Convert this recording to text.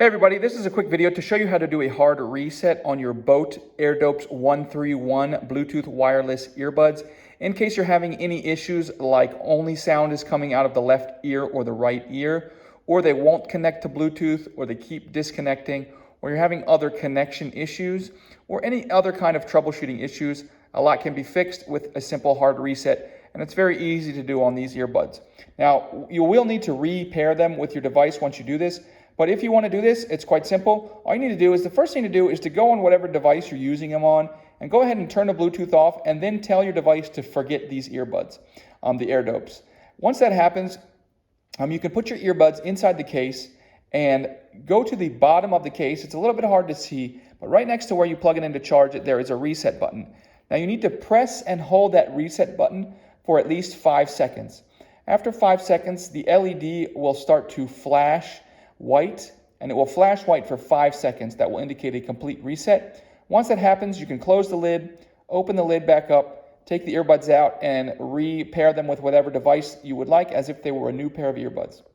Hey everybody, this is a quick video to show you how to do a hard reset on your boAt Airdopes 131 Bluetooth wireless earbuds in case you're having any issues like only sound is coming out of the left ear or the right ear, or they won't connect to Bluetooth, or they keep disconnecting, or you're having other connection issues, or any other kind of troubleshooting issues. A lot can be fixed with a simple hard reset, and it's very easy to do on these earbuds. Now, you will need to repair them with your device once you do this. But if you want to do this, it's quite simple. All you need to do is, the first thing to do is to go on whatever device you're using them on and go ahead and turn the Bluetooth off, and then tell your device to forget these earbuds, the Airdopes. Once that happens, you can put your earbuds inside the case and go to the bottom of the case. It's a little bit hard to see, but right next to where you plug it in to charge it, there is a reset button. Now you need to press and hold that reset button for at least 5 seconds. After 5 seconds, the LED will start to flash white, and it will flash white for 5 seconds. That will indicate a complete reset. Once that happens, you can close the lid, open the lid back up, take the earbuds out, and repair them with whatever device you would like, as if they were a new pair of earbuds.